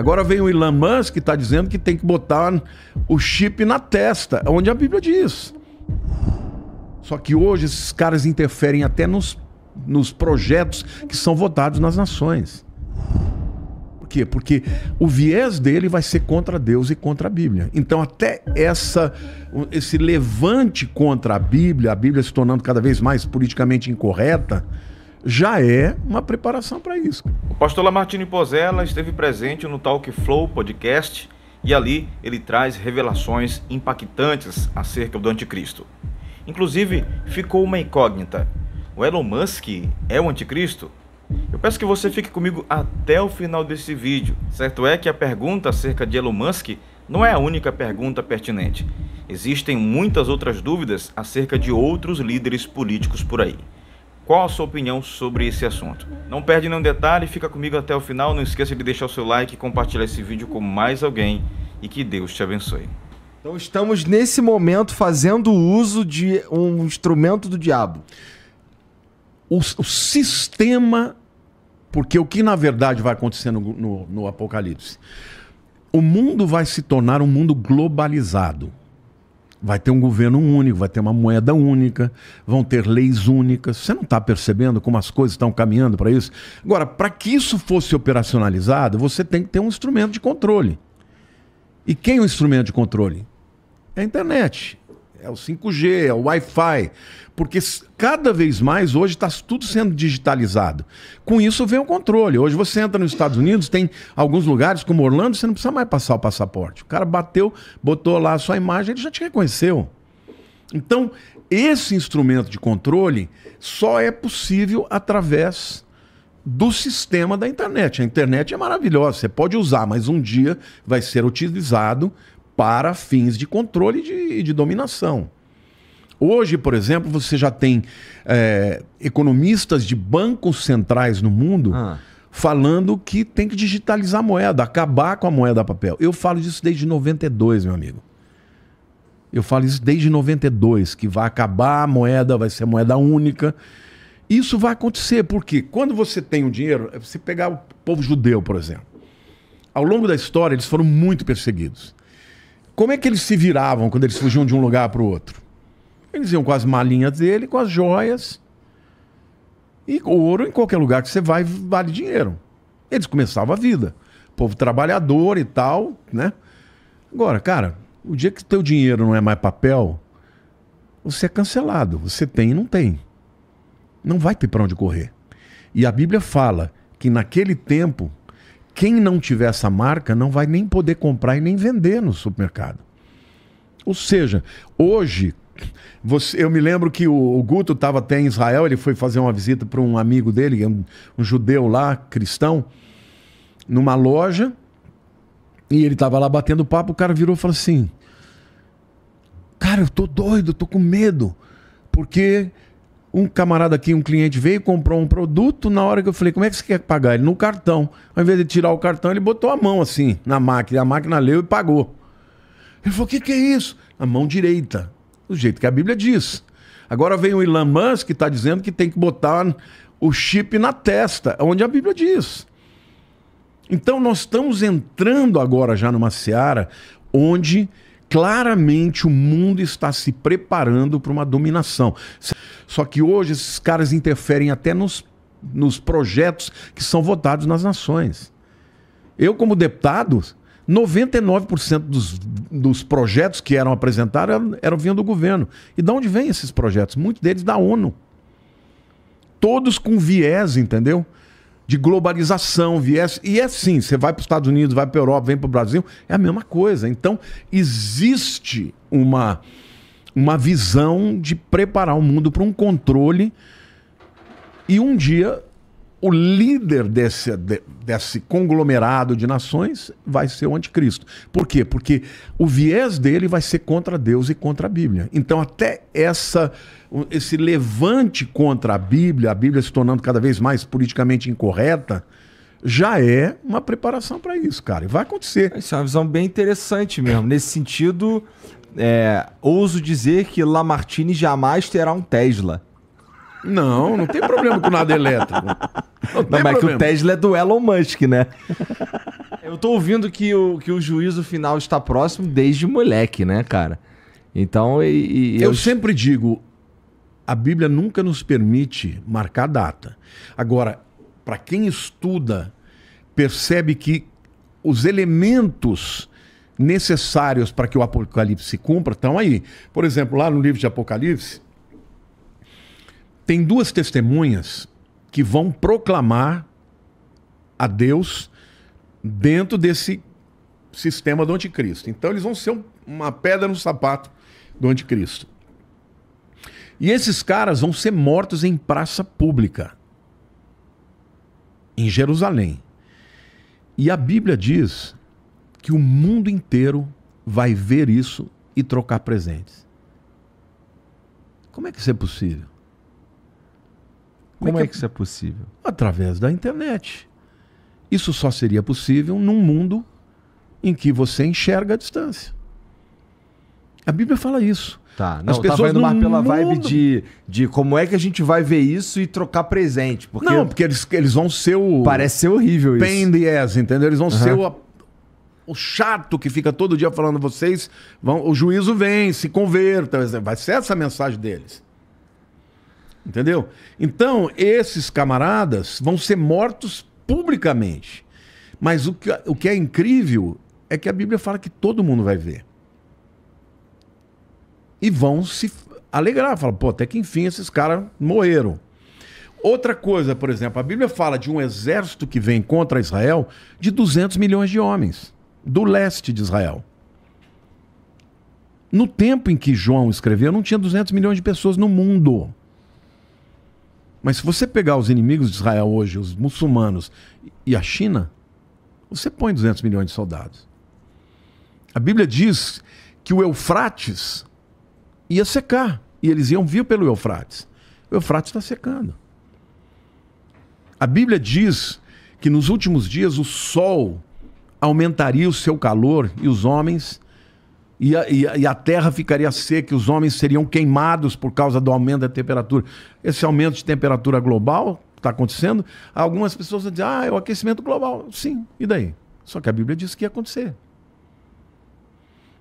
Agora vem o Elon Musk que está dizendo que tem que botar o chip na testa, onde a Bíblia diz. Só que hoje esses caras interferem até nos projetos que são votados nas nações. Por quê? Porque o viés dele vai ser contra Deus e contra a Bíblia. Então até esse levante contra a Bíblia se tornando cada vez mais politicamente incorreta, já é uma preparação para isso. O pastor Lamartine Pozella esteve presente no Talk Flow Podcast e ali ele traz revelações impactantes acerca do anticristo. Inclusive, ficou uma incógnita. O Elon Musk é o anticristo? Eu peço que você fique comigo até o final desse vídeo. Certo é que a pergunta acerca de Elon Musk não é a única pergunta pertinente. Existem muitas outras dúvidas acerca de outros líderes políticos por aí. Qual a sua opinião sobre esse assunto? Não perde nenhum detalhe, fica comigo até o final. Não esqueça de deixar o seu like e compartilhar esse vídeo com mais alguém. E que Deus te abençoe. Então estamos nesse momento fazendo uso de um instrumento do diabo. O sistema, porque o que na verdade vai acontecer no Apocalipse? O mundo vai se tornar um mundo globalizado. Vai ter um governo único, vai ter uma moeda única, vão ter leis únicas. Você não está percebendo como as coisas estão caminhando para isso? Agora, para que isso fosse operacionalizado, você tem que ter um instrumento de controle. E quem é o instrumento de controle? É a internet, é o 5G, é o Wi-Fi. Porque cada vez mais hoje está tudo sendo digitalizado. Com isso vem o controle. Hoje você entra nos Estados Unidos, tem alguns lugares como Orlando, você não precisa mais passar o passaporte. O cara bateu, botou lá a sua imagem, ele já te reconheceu. Então, esse instrumento de controle só é possível através do sistema da internet. A internet é maravilhosa, você pode usar, mas um dia vai ser utilizado para fins de controle e de dominação. Hoje, por exemplo, você já tem economistas de bancos centrais no mundo falando que tem que digitalizar a moeda, acabar com a moeda papel. Eu falo disso desde 92, meu amigo. Eu falo isso desde 92, que vai acabar a moeda, vai ser moeda única. Isso vai acontecer, porque quando você tem o dinheiro, você pegar o povo judeu, por exemplo. Ao longo da história, eles foram muito perseguidos. Como é que eles se viravam quando eles fugiam de um lugar para o outro? Eles iam com as malinhas dele, com as joias. E ouro, em qualquer lugar que você vai, vale dinheiro. Eles começavam a vida. Povo trabalhador e tal, né? Agora, cara, o dia que o teu dinheiro não é mais papel, você é cancelado. Você tem e não tem. Não vai ter para onde correr. E a Bíblia fala que naquele tempo, quem não tiver essa marca não vai nem poder comprar e nem vender no supermercado. Ou seja, hoje, eu me lembro que o Guto estava até em Israel, ele foi fazer uma visita para um amigo dele, um judeu lá, cristão, numa loja, e ele estava lá batendo papo, o cara virou e falou assim: cara, eu tô doido, eu tô com medo, porque um camarada aqui, um cliente veio, comprou um produto, na hora que eu falei, como é que você quer pagar? Ele no cartão. Ao invés de tirar o cartão, ele botou a mão assim, na máquina, a máquina leu e pagou. Ele falou, o que é isso? A mão direita, do jeito que a Bíblia diz. Agora vem o Elon Musk que está dizendo que tem que botar o chip na testa, onde a Bíblia diz. Então nós estamos entrando agora já numa seara onde claramente o mundo está se preparando para uma dominação. Só que hoje esses caras interferem até nos projetos que são votados nas nações. Eu, como deputado, 99% dos projetos que eram apresentados eram vindo do governo. E de onde vêm esses projetos? Muitos deles da ONU. Todos com viés, entendeu? De globalização, viés. E é assim, você vai para os Estados Unidos, vai para a Europa, vem para o Brasil, é a mesma coisa. Então, existe uma visão de preparar o mundo para um controle, e um dia o líder desse conglomerado de nações vai ser o anticristo. Por quê? Porque o viés dele vai ser contra Deus e contra a Bíblia. Então até esse levante contra a Bíblia se tornando cada vez mais politicamente incorreta, já é uma preparação para isso, cara. E vai acontecer. Isso é uma visão bem interessante mesmo. Nesse sentido, ouso dizer que Lamartine jamais terá um Tesla. Não tem problema com nada elétrico. Não, mas que o Tesla é do Elon Musk, né? Eu tô ouvindo que o juízo final está próximo desde moleque, né, cara? Então, eu sempre digo, a Bíblia nunca nos permite marcar data. Agora, para quem estuda, percebe que os elementos necessários para que o Apocalipse se cumpra estão aí. Por exemplo, lá no livro de Apocalipse, tem duas testemunhas que vão proclamar a Deus dentro desse sistema do anticristo. Então eles vão ser uma pedra no sapato do anticristo. E esses caras vão ser mortos em praça pública, em Jerusalém. E a Bíblia diz que o mundo inteiro vai ver isso e trocar presentes. Como é que isso é possível? Como é que isso é possível? Através da internet. Isso só seria possível num mundo em que você enxerga a distância. A Bíblia fala isso. Tá, não, tava indo mais pela vibe de como é que a gente vai ver isso e trocar presente. Porque não, porque eles vão ser o... Parece ser horrível isso. Pain in the ass, entendeu? Eles vão ser o chato que fica todo dia falando vocês, o juízo vem, se converta. Vai ser essa a mensagem deles. Entendeu? Então, esses camaradas vão ser mortos publicamente. Mas o que é incrível é que a Bíblia fala que todo mundo vai ver. E vão se alegrar. Fala, pô, até que enfim esses caras morreram. Outra coisa, por exemplo, a Bíblia fala de um exército que vem contra Israel de 200 milhões de homens, do leste de Israel. No tempo em que João escreveu, não tinha 200 milhões de pessoas no mundo. Mas se você pegar os inimigos de Israel hoje, os muçulmanos e a China, você põe 200 milhões de soldados. A Bíblia diz que o Eufrates ia secar, e eles iam vir pelo Eufrates. O Eufrates está secando. A Bíblia diz que nos últimos dias o sol aumentaria o seu calor e os homens, e a terra ficaria seca, e os homens seriam queimados por causa do aumento da temperatura. Esse aumento de temperatura global está acontecendo. Algumas pessoas vão dizer, é o aquecimento global. Sim, e daí? Só que a Bíblia diz que ia acontecer.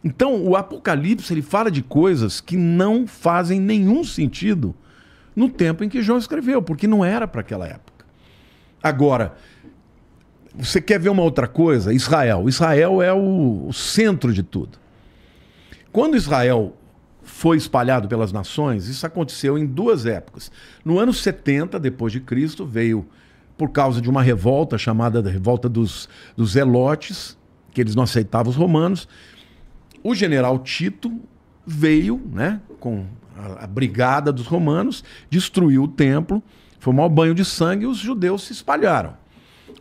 Então, o Apocalipse ele fala de coisas que não fazem nenhum sentido no tempo em que João escreveu, porque não era para aquela época. Agora, você quer ver uma outra coisa? Israel. Israel é o centro de tudo. Quando Israel foi espalhado pelas nações, isso aconteceu em duas épocas. No ano 70 depois de Cristo, veio por causa de uma revolta chamada da revolta dos Zelotes, que eles não aceitavam os romanos. O general Tito veio, né, com a brigada dos romanos, destruiu o templo, foi um maior banho de sangue e os judeus se espalharam.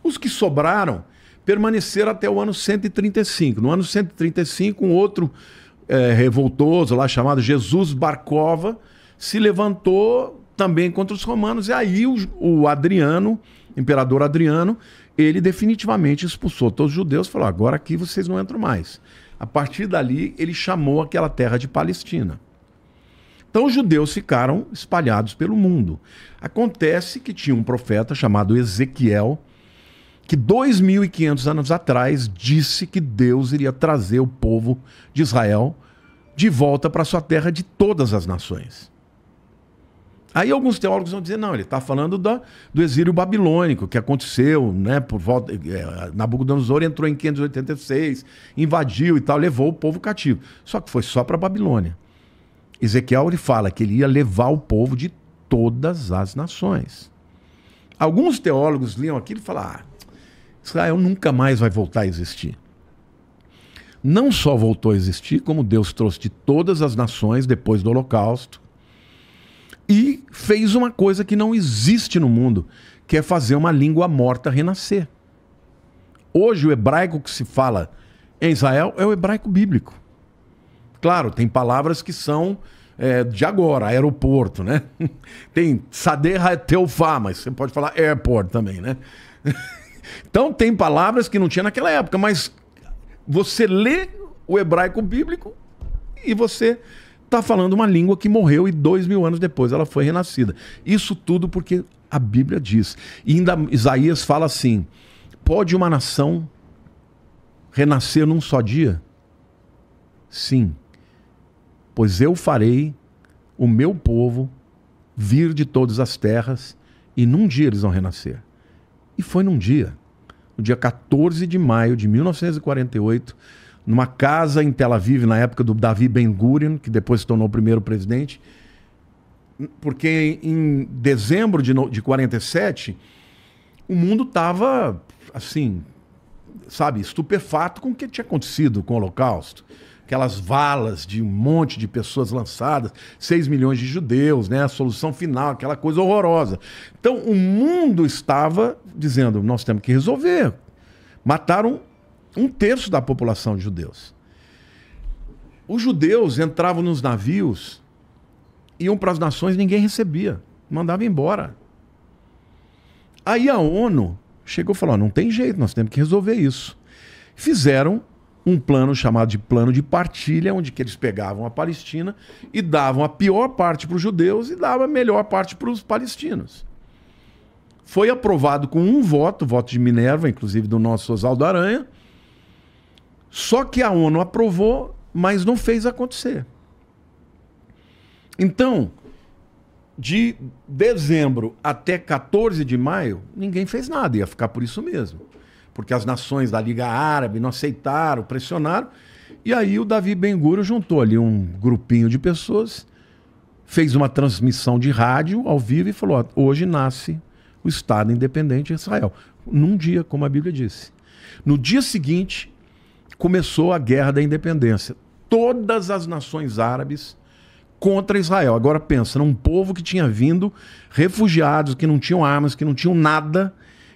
Os que sobraram permaneceram até o ano 135. No ano 135, um outro revoltoso lá chamado Jesus Barcova se levantou também contra os romanos, e aí o Adriano, imperador Adriano, ele definitivamente expulsou todos os judeus e falou, agora aqui vocês não entram mais. A partir dali, ele chamou aquela terra de Palestina. Então os judeus ficaram espalhados pelo mundo. Acontece que tinha um profeta chamado Ezequiel, que 2.500 anos atrás disse que Deus iria trazer o povo de Israel de volta para sua terra de todas as nações. Aí alguns teólogos vão dizer, não, ele está falando do exílio babilônico, que aconteceu, né, por volta... Nabucodonosor entrou em 586, invadiu e tal, levou o povo cativo. Só que foi só para a Babilônia. Ezequiel ele fala que ele ia levar o povo de todas as nações. Alguns teólogos liam aquilo e falam, Israel nunca mais vai voltar a existir. Não só voltou a existir, como Deus trouxe de todas as nações depois do Holocausto, e fez uma coisa que não existe no mundo, que é fazer uma língua morta renascer. Hoje o hebraico que se fala em Israel é o hebraico bíblico. Claro, tem palavras que são de agora, aeroporto, né? Tem Sader Teufá, mas você pode falar airport também, né? Então tem palavras que não tinha naquela época, mas você lê o hebraico bíblico e você está falando uma língua que morreu e 2000 anos depois ela foi renascida. Isso tudo porque a Bíblia diz. E ainda Isaías fala assim, pode uma nação renascer num só dia? Sim, pois eu farei o meu povo vir de todas as terras e num dia eles vão renascer. E foi num dia, no dia 14 de maio de 1948, numa casa em Tel Aviv, na época do Davi Ben-Gurion, que depois se tornou o primeiro presidente, porque em dezembro de 47, o mundo estava, assim, sabe, estupefato com o que tinha acontecido com o Holocausto. Aquelas valas de um monte de pessoas lançadas, 6 milhões de judeus, né? A solução final, aquela coisa horrorosa. Então, o mundo estava dizendo, nós temos que resolver. Mataram 1/3 da população de judeus. Os judeus entravam nos navios, iam para as nações, ninguém recebia. Mandava embora. Aí a ONU chegou e falou, não tem jeito, nós temos que resolver isso. Fizeram um plano chamado de plano de partilha, onde que eles pegavam a Palestina e davam a pior parte para os judeus e davam a melhor parte para os palestinos. Foi aprovado com um voto, voto de Minerva, inclusive do nosso Oswaldo Aranha, só que a ONU aprovou, mas não fez acontecer. Então, de dezembro até 14 de maio, ninguém fez nada, ia ficar por isso mesmo. Porque as nações da Liga Árabe não aceitaram, pressionaram. E aí o Davi Ben-Gurion juntou ali um grupinho de pessoas, fez uma transmissão de rádio ao vivo e falou, ó, hoje nasce o Estado Independente de Israel. Num dia, como a Bíblia disse. No dia seguinte, começou a Guerra da Independência. Todas as nações árabes contra Israel. Agora pensa, num povo que tinha vindo, refugiados, que não tinham armas, que não tinham nada.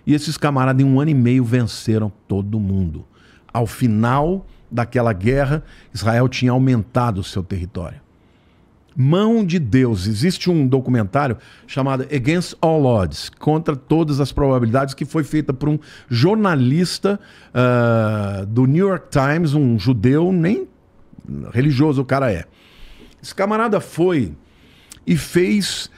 E esses camaradas, em 1 ano e meio, venceram todo mundo. Ao final daquela guerra, Israel tinha aumentado o seu território. Mão de Deus. Existe um documentário chamado Against All Odds, contra todas as probabilidades, que foi feita por um jornalista do New York Times, um judeu, nem religioso o cara é. Esse camarada foi e fez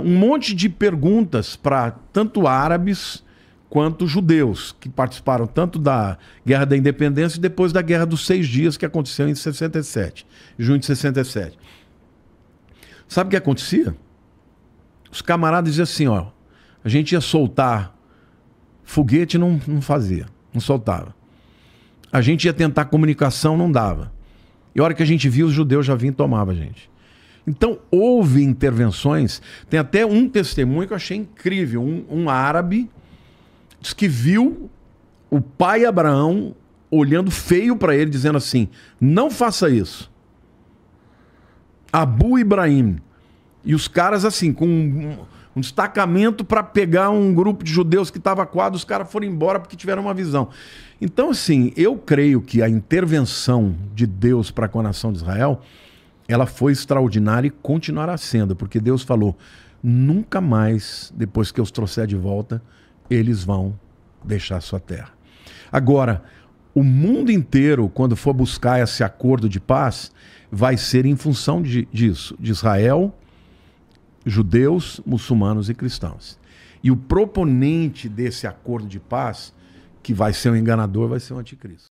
um monte de perguntas para tanto árabes quanto judeus, que participaram tanto da Guerra da Independência e depois da Guerra dos 6 Dias, que aconteceu em 67, junho de 67. Sabe o que acontecia? Os camaradas diziam assim, ó, a gente ia soltar foguete, não fazia, não soltava. A gente ia tentar comunicação, não dava. E a hora que a gente viu, os judeus já vinham e tomavam a gente. Então, houve intervenções. Tem até um testemunho que eu achei incrível. Um árabe diz que viu o pai Abraão olhando feio para ele, dizendo assim, não faça isso. Abu Ibrahim. E os caras, assim, com um destacamento para pegar um grupo de judeus que estava coado, os caras foram embora porque tiveram uma visão. Então, assim, eu creio que a intervenção de Deus para com a nação de Israel, ela foi extraordinária e continuará sendo, porque Deus falou, nunca mais, depois que eu os trouxer de volta, eles vão deixar sua terra. Agora, o mundo inteiro, quando for buscar esse acordo de paz, vai ser em função disso, de Israel, judeus, muçulmanos e cristãos. E o proponente desse acordo de paz, que vai ser um enganador, vai ser o anticristo.